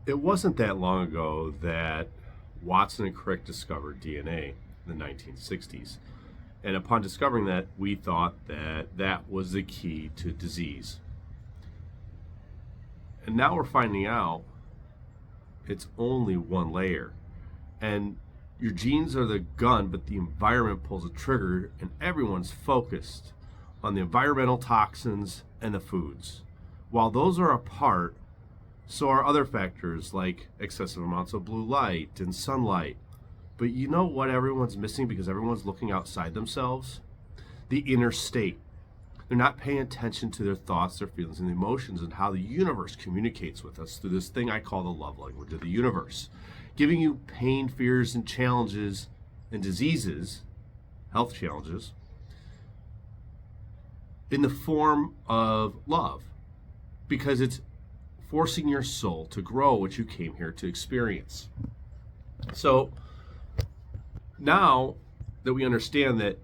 It wasn't that long ago that Watson and Crick discovered DNA in the 1960s. And upon discovering that, we thought that that was the key to disease. And now we're finding out it's only one layer. And your genes are the gun, but the environment pulls the trigger, and everyone's focused on the environmental toxins and the foods. While those are a part, so are other factors like excessive amounts of blue light and sunlight. But you know what everyone's missing because everyone's looking outside themselves? The inner state. They're not paying attention to their thoughts, their feelings, and emotions, and how the universe communicates with us through this thing I call the love language of the universe. Giving you pain, fears, and challenges and diseases, health challenges, in the form of love. Because it's forcing your soul to grow what you came here to experience. So now that we understand that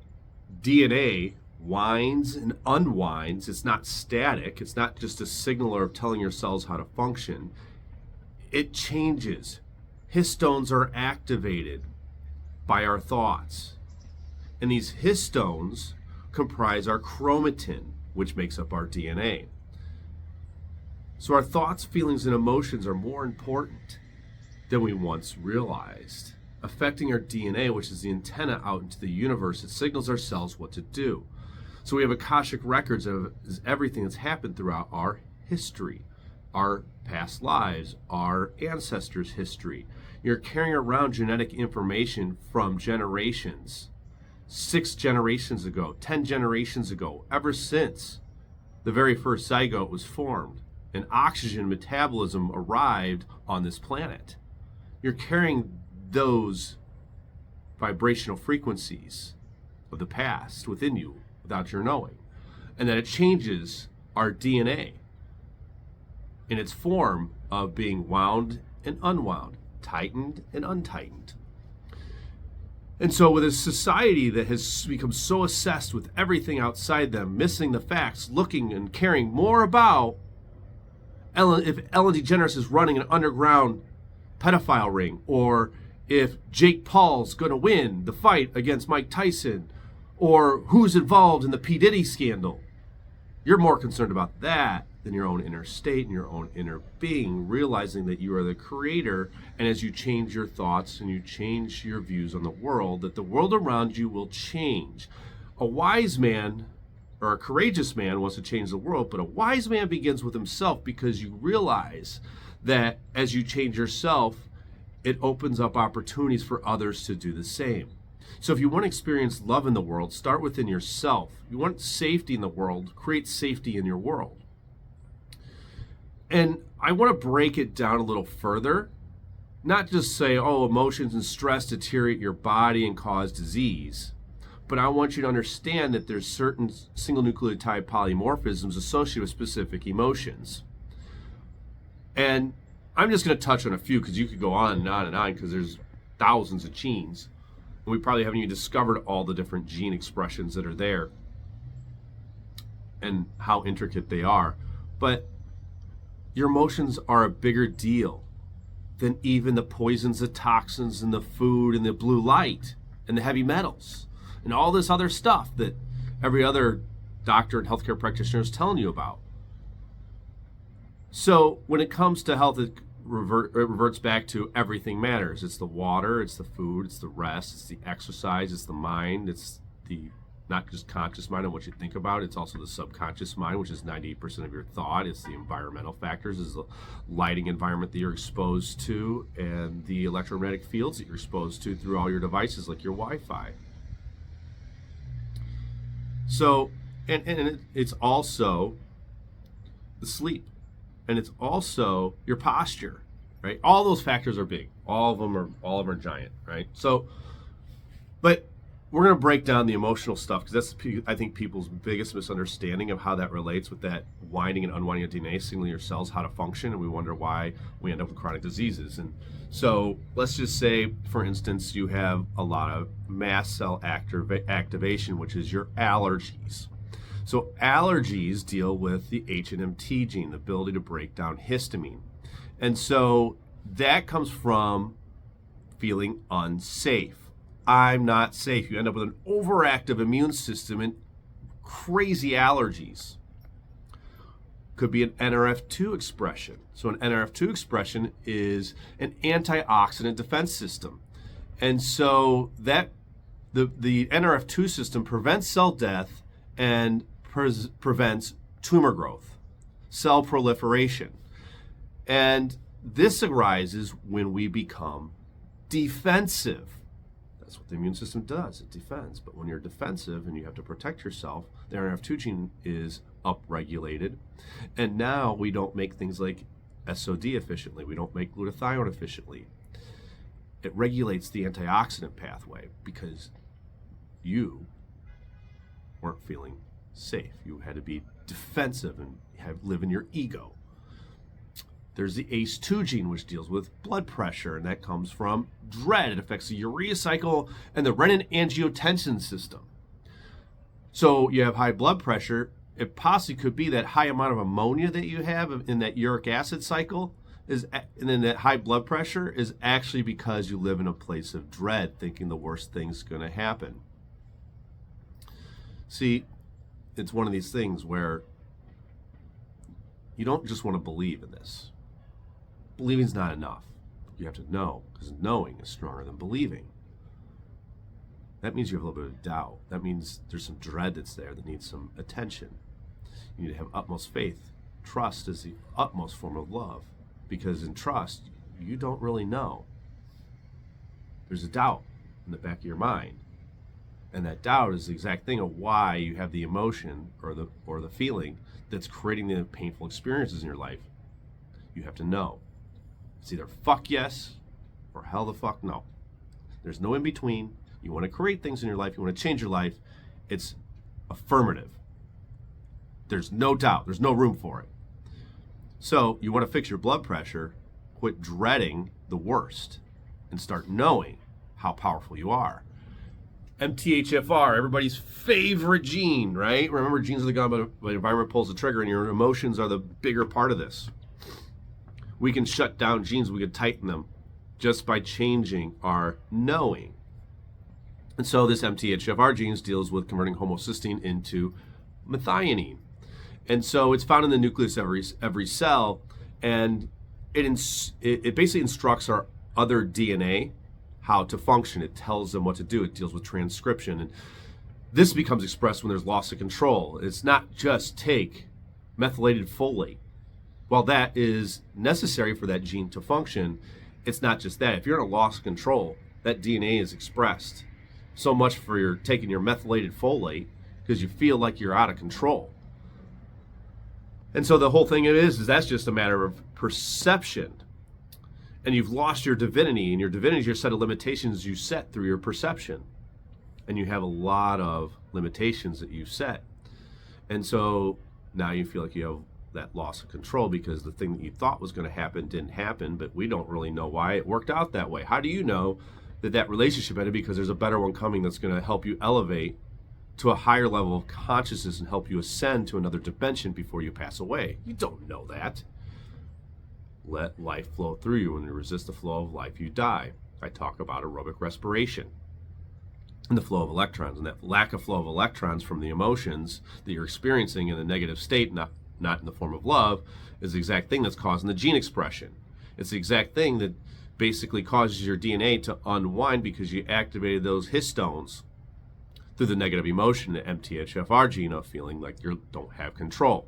DNA winds and unwinds, it's not static, it's not just a signaler of telling your cells how to function, it changes. Histones are activated by our thoughts. And these histones comprise our chromatin, which makes up our DNA. So our thoughts, feelings, and emotions are more important than we once realized, affecting our DNA, which is the antenna out into the universe. It signals our cells what to do. So we have Akashic records of everything that's happened throughout our history, our past lives, our ancestors' history. You're carrying around genetic information from generations, 6 generations ago, 10 generations ago, ever since the very first zygote was formed and oxygen metabolism arrived on this planet. You're carrying those vibrational frequencies of the past within you without your knowing. And then it changes our DNA in its form of being wound and unwound, tightened and untightened. And so with a society that has become so obsessed with everything outside them, missing the facts, looking and caring more about if Ellen DeGeneres is running an underground pedophile ring, or if Jake Paul's going to win the fight against Mike Tyson, or who's involved in the P. Diddy scandal. You're more concerned about that than your own inner state and your own inner being, realizing that you are the creator, and as you change your thoughts and you change your views on the world, that the world around you will change. A wise man or a courageous man wants to change the world, but a wise man begins with himself, because you realize that as you change yourself, it opens up opportunities for others to do the same. So if you want to experience love in the world, start within yourself. You want safety in the world, create safety in your world. And I want to break it down a little further, not just say, oh, emotions and stress deteriorate your body and cause disease. But I want you to understand that there's certain single nucleotide polymorphisms associated with specific emotions. And I'm just going to touch on a few, because you could go on and on and on, because there's thousands of genes. And we probably haven't even discovered all the different gene expressions that are there and how intricate they are. But your emotions are a bigger deal than even the poisons, the toxins, and the food, and the blue light, and the heavy metals, and all this other stuff that every other doctor and healthcare practitioner is telling you about. So when it comes to health, it reverts back to everything matters. It's the water, it's the food, it's the rest, it's the exercise, it's the mind, it's the not just conscious mind and what you think about, it's also the subconscious mind, which is 98% of your thought. It's the environmental factors, it's the lighting environment that you're exposed to, and the electromagnetic fields that you're exposed to through all your devices like your Wi-Fi. So, and it's also the sleep, and it's also your posture, right? All those factors are big. All of them are giant, right? So, but we're going to break down the emotional stuff, because that's, I think, people's biggest misunderstanding of how that relates with that winding and unwinding of DNA, signaling your cells how to function, and we wonder why we end up with chronic diseases. And so let's just say, for instance, you have a lot of mast cell activation, which is your allergies. So allergies deal with the HNMT gene, the ability to break down histamine. And so that comes from feeling unsafe. I'm not safe. You end up with an overactive immune system and crazy allergies. Could be an NRF2 expression. So an NRF2 expression is an antioxidant defense system. And so that the NRF2 system prevents cell death and prevents tumor growth, cell proliferation. And this arises when we become defensive. That's what the immune system does, it defends. But when you're defensive and you have to protect yourself, the NRF2 gene is upregulated. And now we don't make things like SOD efficiently. We don't make glutathione efficiently. It regulates the antioxidant pathway because you weren't feeling safe. You had to be defensive and live in your ego. There's the ACE2 gene, which deals with blood pressure, and that comes from dread. It affects the urea cycle and the renin-angiotensin system. So you have high blood pressure. It possibly could be that high amount of ammonia that you have in that uric acid cycle, and then that high blood pressure is actually because you live in a place of dread, thinking the worst thing's going to happen. See, it's one of these things where you don't just want to believe in this. Believing's not enough. You have to know, because knowing is stronger than believing. That means you have a little bit of doubt. That means there's some dread that's there that needs some attention. You need to have utmost faith. Trust is the utmost form of love, because in trust, you don't really know. There's a doubt in the back of your mind. And that doubt is the exact thing of why you have the emotion or the feeling that's creating the painful experiences in your life. You have to know. It's either fuck yes or hell the fuck no. There's no in between. You want to create things in your life. You want to change your life. It's affirmative. There's no doubt. There's no room for it. So you want to fix your blood pressure, quit dreading the worst, and start knowing how powerful you are. MTHFR, everybody's favorite gene, right? Remember, genes are the gun, but the environment pulls the trigger, and your emotions are the bigger part of this. We can shut down genes, we can tighten them just by changing our knowing. And so this MTHFR gene deals with converting homocysteine into methionine. And so it's found in the nucleus of every cell, and it basically instructs our other DNA how to function. It tells them what to do. It deals with transcription. And this becomes expressed when there's loss of control. It's not just take methylated folate. While that is necessary for that gene to function, it's not just that. If you're in a loss of control, that DNA is expressed. So much for your taking your methylated folate because you feel like you're out of control. And so the whole thing is that's just a matter of perception. And you've lost your divinity, and your divinity is your set of limitations you set through your perception. And you have a lot of limitations that you set. And so now you feel like you have that loss of control because the thing that you thought was going to happen didn't happen, but we don't really know why it worked out that way. How do you know that relationship ended? Because there's a better one coming that's going to help you elevate to a higher level of consciousness and help you ascend to another dimension before you pass away. You don't know that. Let life flow through you. When you resist the flow of life, you die. I talk about aerobic respiration and the flow of electrons, and that lack of flow of electrons from the emotions that you're experiencing in the negative state, not in the form of love, is the exact thing that's causing the gene expression. It's the exact thing that basically causes your DNA to unwind because you activated those histones through the negative emotion, the MTHFR gene of feeling like you don't have control.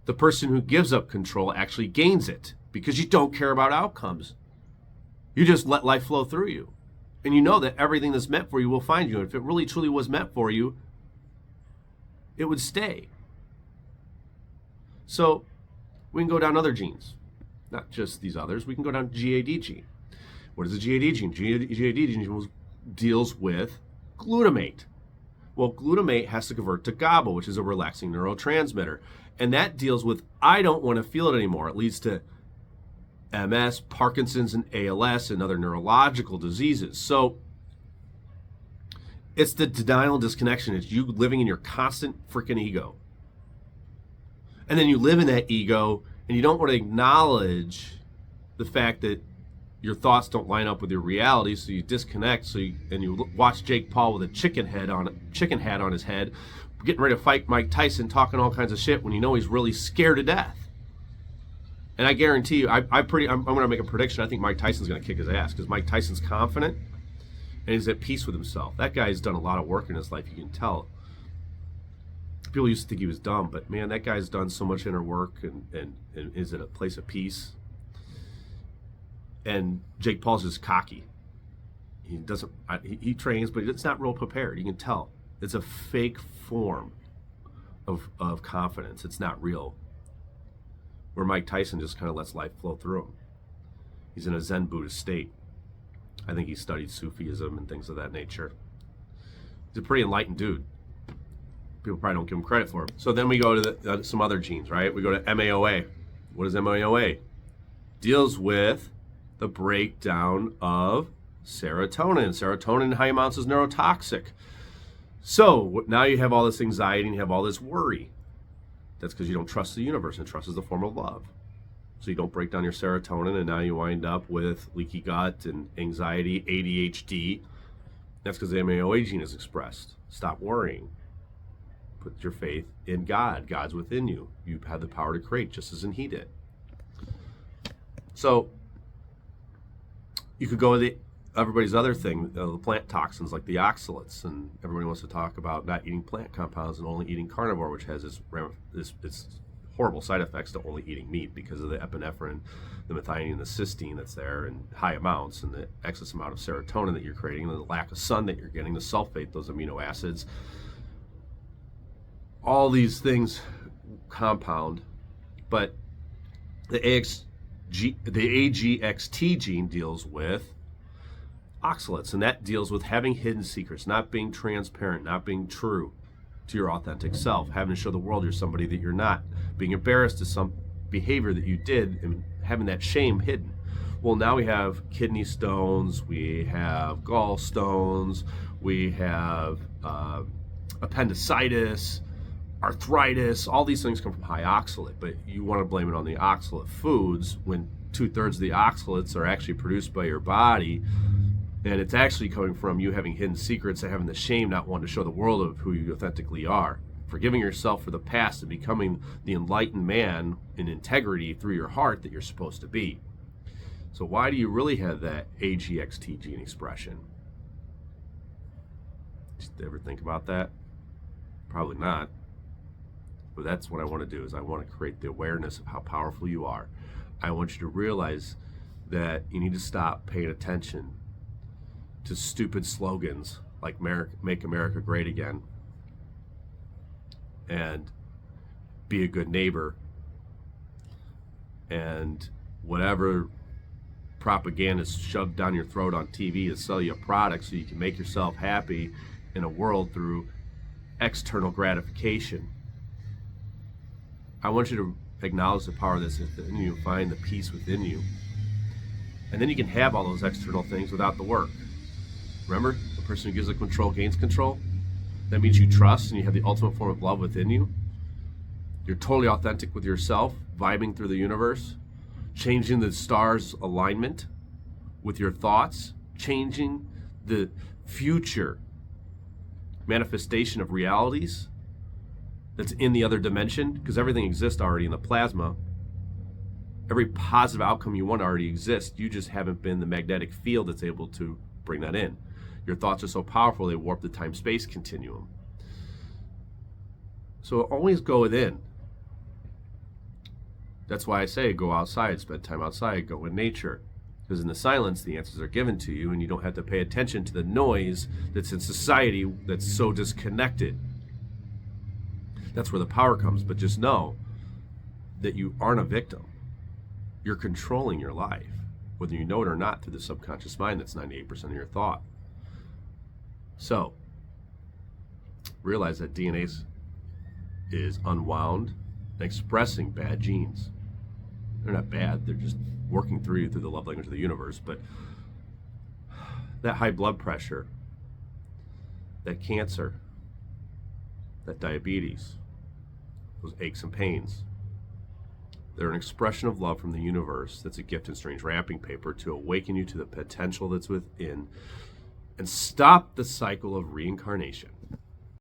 The person who gives up control actually gains it because you don't care about outcomes. You just let life flow through you. And you know that everything that's meant for you will find you. And if it really truly was meant for you, it would stay. So we can go down other genes, not just these others. We can go down GAD gene. What is the GAD gene? GAD gene deals with glutamate. Well, glutamate has to convert to GABA, which is a relaxing neurotransmitter. And that deals with, I don't want to feel it anymore. It leads to MS, Parkinson's, and ALS, and other neurological diseases. So it's the denial and disconnection. It's you living in your constant freaking ego. And then you live in that ego, and you don't want to acknowledge the fact that your thoughts don't line up with your reality, so you disconnect. And you watch Jake Paul with a chicken hat on his head, getting ready to fight Mike Tyson, talking all kinds of shit when you know he's really scared to death. And I guarantee you, I'm going to make a prediction. I think Mike Tyson's going to kick his ass because Mike Tyson's confident and he's at peace with himself. That guy's done a lot of work in his life. You can tell. People used to think he was dumb, but man, that guy's done so much inner work and is at a place of peace. And Jake Paul's just cocky. He trains, but it's not real prepared. You can tell. It's a fake form of confidence. It's not real. Where Mike Tyson just kind of lets life flow through him. He's in a Zen Buddhist state. I think he studied Sufism and things of that nature. He's a pretty enlightened dude. People probably don't give him credit for it. So then we go to some other genes, right? We go to MAOA. What is MAOA? Deals with the breakdown of serotonin. Serotonin in high amounts is neurotoxic. So now you have all this anxiety and you have all this worry. That's because you don't trust the universe, and trust is a form of love. So you don't break down your serotonin, and now you wind up with leaky gut and anxiety, ADHD. That's because the MAOA gene is expressed. Stop worrying. Put your faith in God. God's within you. You have the power to create, just as He did. So you could go with everybody's other thing, the plant toxins like the oxalates, and everybody wants to talk about not eating plant compounds and only eating carnivore, which has this horrible side effects to only eating meat because of the epinephrine, the methionine, and the cysteine that's there in high amounts, and the excess amount of serotonin that you're creating, and the lack of sun that you're getting, the sulfate, those amino acids. All these things compound, but the AGXT gene deals with oxalates, and that deals with having hidden secrets, not being transparent, not being true to your authentic self, having to show the world you're somebody that you're not, being embarrassed to some behavior that you did and having that shame hidden. Well, now we have kidney stones, we have gallstones, we have appendicitis, arthritis. All these things come from high oxalate, but you want to blame it on the oxalate foods when 2/3 of the oxalates are actually produced by your body. And it's actually coming from you having hidden secrets and having the shame, not wanting to show the world of who you authentically are. Forgiving yourself for the past and becoming the enlightened man in integrity through your heart that you're supposed to be. So why do you really have that AGXT gene expression? Did you ever think about that? Probably not. But that's what I want to do, is I want to create the awareness of how powerful you are. I want you to realize that you need to stop paying attention to stupid slogans like Make America Great Again and be a good neighbor and whatever propaganda is shoved down your throat on TV to sell you a product so you can make yourself happy in a world through external gratification. I want you to acknowledge the power that's within you, find the peace within you, and then you can have all those external things without the work. Remember, the person who gives the control gains control. That means you trust and you have the ultimate form of love within you. You're totally authentic with yourself, vibing through the universe, changing the stars' alignment with your thoughts, changing the future manifestation of realities that's in the other dimension, because everything exists already in the plasma. Every positive outcome you want already exists. You just haven't been the magnetic field that's able to bring that in. Your thoughts are so powerful, they warp the time-space continuum. So always go within. That's why I say go outside, spend time outside, go in nature. Because in the silence, the answers are given to you, and you don't have to pay attention to the noise that's in society that's so disconnected. That's where the power comes. But just know that you aren't a victim. You're controlling your life, whether you know it or not, through the subconscious mind that's 98% of your thought. So, realize that DNA is unwound and expressing bad genes. They're not bad, they're just working through you through the love language of the universe. But that high blood pressure, that cancer, that diabetes, those aches and pains, They're an expression of love from the universe that's a gift in strange wrapping paper to awaken you to the potential that's within and stop the cycle of reincarnation.